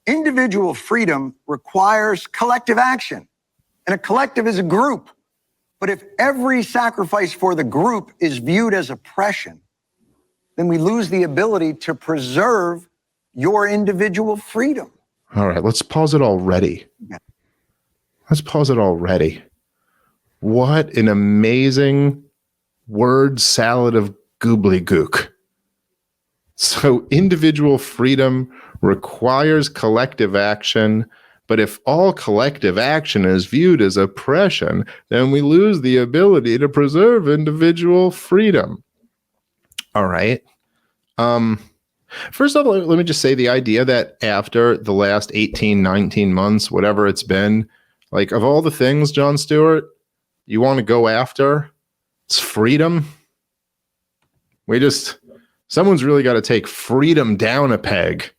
individual freedom requires collective action, and a collective is a group. But if every sacrifice for the group is viewed as oppression, then we lose the ability to preserve your individual freedom. All right, let's pause it already. Let's pause it already. What an amazing word salad of gobbledygook. So individual freedom requires collective action, but if all collective action is viewed as oppression, then we lose the ability to preserve individual freedom. All right. First of all, let me just say the idea that after the last 18, 19 months, whatever it's been, like of all the things, John Stewart, you want to go after, it's freedom. Someone's really got to take freedom down a peg.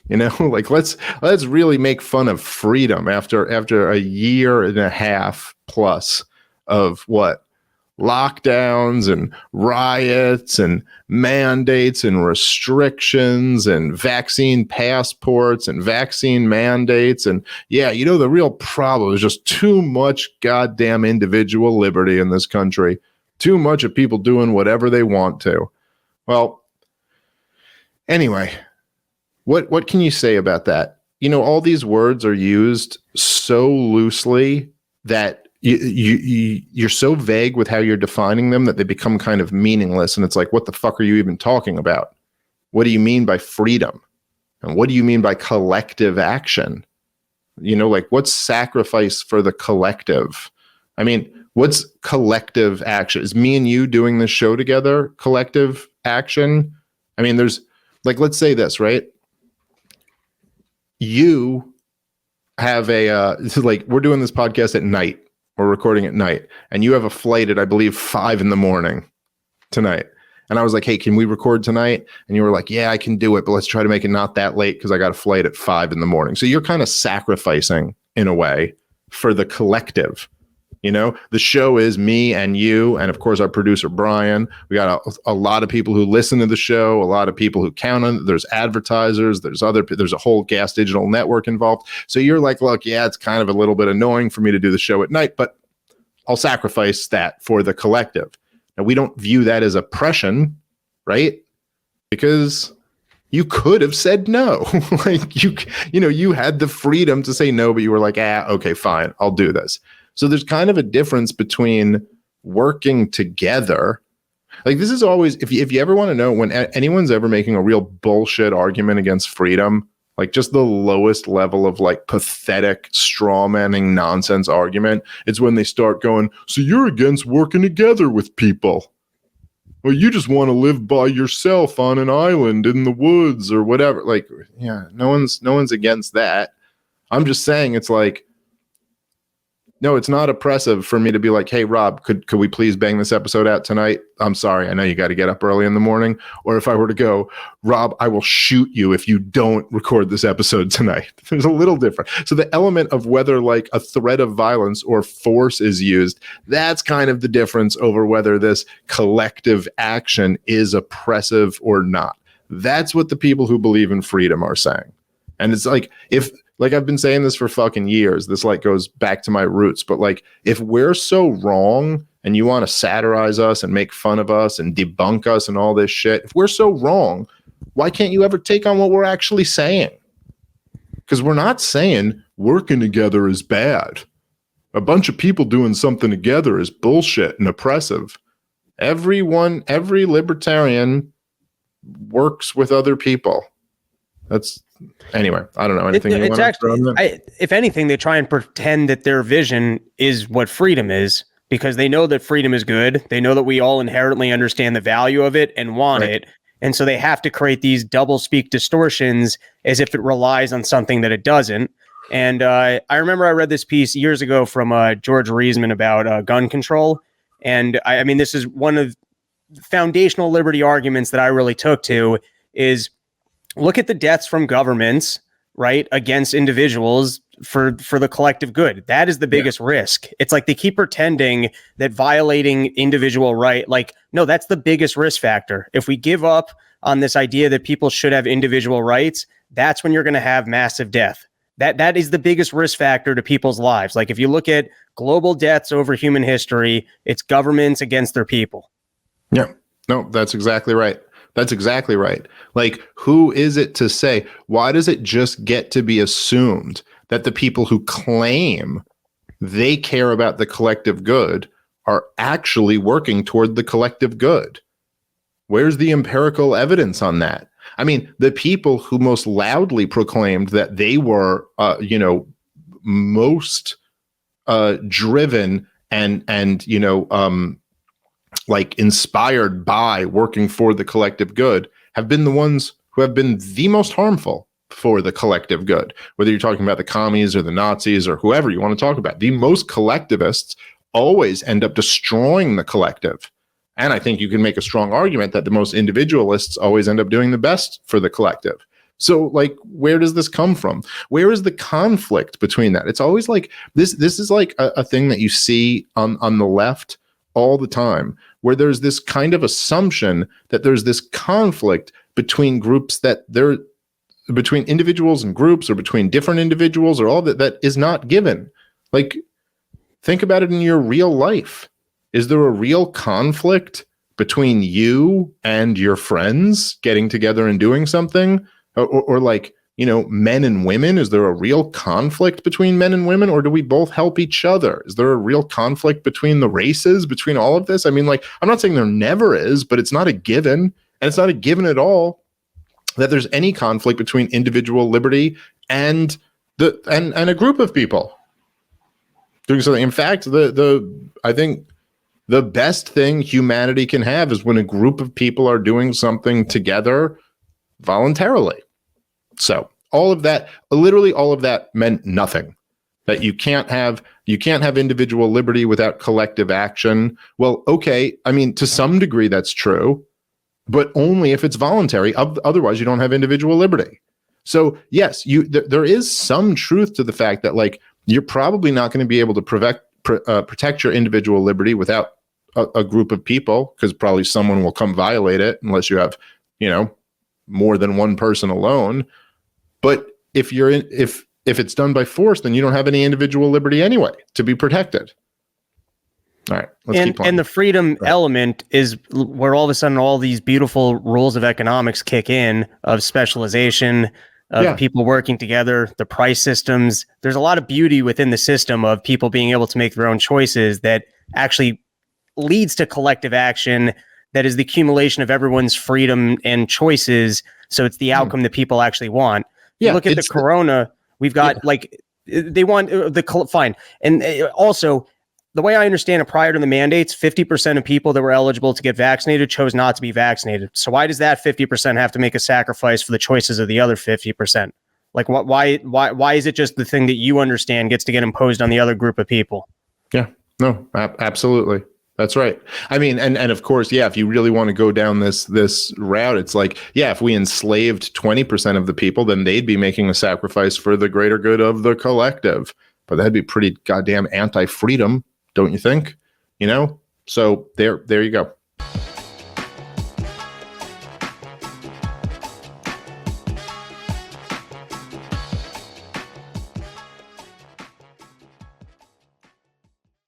You know, like let's really make fun of freedom after a year and a half plus of what? Lockdowns and riots and mandates and restrictions and vaccine passports and vaccine mandates. And yeah, you know, the real problem is just too much goddamn individual liberty in this country. Too much of people doing whatever they want to. Well, anyway, what can you say about that? You know, all these words are used so loosely that you're so vague with how you're defining them that they become kind of meaningless. And it's like, what the fuck are you even talking about? What do you mean by freedom? And what do you mean by collective action? You know, like what's sacrifice for the collective? I mean, what's collective action? Is me and you doing this show together collective action? I mean, there's like, let's say this, right? You have like, we're doing this podcast at night. We're recording at night, and you have a flight at, I believe, 5 a.m. tonight. And I was like, hey, can we record tonight? And you were like, yeah, I can do it, but let's try to make it not that late because I got a flight at 5 a.m. So you're kind of sacrificing in a way for the collective. You know, the show is me and you, and of course our producer Brian. We got a lot of people who listen to the show, a lot of people who count on it. There's advertisers, there's a whole Gas Digital network involved. So you're like, look, yeah, it's kind of a little bit annoying for me to do the show at night, but I'll sacrifice that for the collective. Now we don't view that as oppression, right? Because you could have said no. Like you had the freedom to say no, but you were like, okay, fine, I'll do this. So there's kind of a difference between working together. Like this is always, if you ever want to know when anyone's ever making a real bullshit argument against freedom, like just the lowest level of like pathetic straw manning nonsense argument, it's when they start going, so you're against working together with people. Well, you just want to live by yourself on an island in the woods or whatever. Like, yeah, no one's against that. I'm just saying it's like, no, it's not oppressive for me to be like, hey, Rob, could we please bang this episode out tonight? I'm sorry. I know you got to get up early in the morning. Or if I were to go, Rob, I will shoot you if you don't record this episode tonight. There's a little different. So the element of whether like a threat of violence or force is used, that's kind of the difference over whether this collective action is oppressive or not. That's what the people who believe in freedom are saying. And it's like, like I've been saying this for fucking years, this like goes back to my roots, but like if we're so wrong and you want to satirize us and make fun of us and debunk us and all this shit, if we're so wrong, why can't you ever take on what we're actually saying? Because we're not saying working together is bad. A bunch of people doing something together is bullshit and oppressive. Every libertarian works with other people. Anyway, I don't know anything. It's actually, if anything, they try and pretend that their vision is what freedom is because they know that freedom is good. They know that we all inherently understand the value of it and want it. And so they have to create these double speak distortions as if it relies on something that it doesn't. And I remember I read this piece years ago from George Reisman about gun control. And I mean, this is one of the foundational liberty arguments that I really took to is look at the deaths from governments, right, against individuals for the collective good. That is the biggest risk. It's like they keep pretending that violating individual right, like, no, that's the biggest risk factor. If we give up on this idea that people should have individual rights, that's when you're going to have massive death. That is the biggest risk factor to people's lives. Like if you look at global deaths over human history, it's governments against their people. Yeah, no, that's exactly right. That's exactly right. Like, who is it to say, why does it just get to be assumed that the people who claim they care about the collective good are actually working toward the collective good? Where's the empirical evidence on that? I mean, the people who most loudly proclaimed that they were, most driven and like inspired by working for the collective good have been the ones who have been the most harmful for the collective good. Whether you're talking about the commies or the Nazis or whoever you want to talk about, the most collectivists always end up destroying the collective. And I think you can make a strong argument that the most individualists always end up doing the best for the collective. So, like, where does this come from? Where is the conflict between that? It's always like this is like a thing that you see on the left all the time, where there's this kind of assumption that there's this conflict between groups, that they're between individuals and groups, or between different individuals, or all that is not given. Like, think about it in your real life. Is there a real conflict between you and your friends getting together and doing something? Or like, men and women? Is there a real conflict between men and women? Or do we both help each other? Is there a real conflict between the races, between all of this? I mean, like, I'm not saying there never is, but it's not a given. And it's not a given at all that there's any conflict between individual liberty and a group of people doing something. In fact, I think the best thing humanity can have is when a group of people are doing something together voluntarily. So all of that, literally all of that, meant nothing. That you can't have individual liberty without collective action. Well, okay, I mean, to some degree that's true, but only if it's voluntary. Otherwise, you don't have individual liberty. So yes, there is some truth to the fact that, like, you're probably not going to be able to protect your individual liberty without a group of people, because probably someone will come violate it unless you have, more than one person alone. But if it's done by force, then you don't have any individual liberty anyway to be protected. All right, let's keep on. And the freedom element is where all of a sudden all these beautiful rules of economics kick in, of specialization, of people working together, the price systems. There's a lot of beauty within the system of people being able to make their own choices that actually leads to collective action. That is the accumulation of everyone's freedom and choices. So it's the outcome that people actually want. Yeah, you look at the corona, we've got like, they want fine. And also, the way I understand it, prior to the mandates, 50% of people that were eligible to get vaccinated chose not to be vaccinated. So why does that 50% have to make a sacrifice for the choices of the other 50%? Like, why is it just the thing that you understand gets to get imposed on the other group of people? Yeah, no, absolutely. That's right. I mean, and of course, if you really want to go down this route, it's like, if we enslaved 20% of the people, then they'd be making a sacrifice for the greater good of the collective. But that'd be pretty goddamn anti-freedom, don't you think? So there you go.